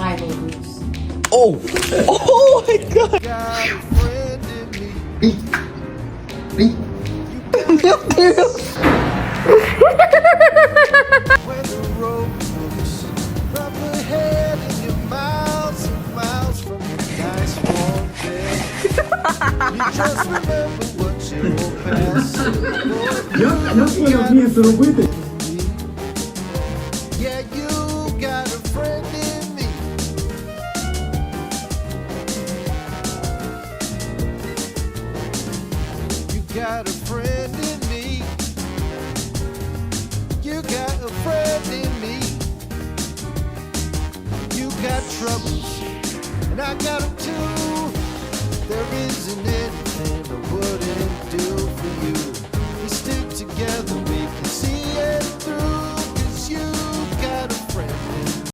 Bible boots. Oh! Oh my god! Meu Deus! Як вміє це робити? Yeah, you got a friend in me. You got a friend in me. You got a friend in me. You got troubles, and I got them too. There isn't anything I wouldn't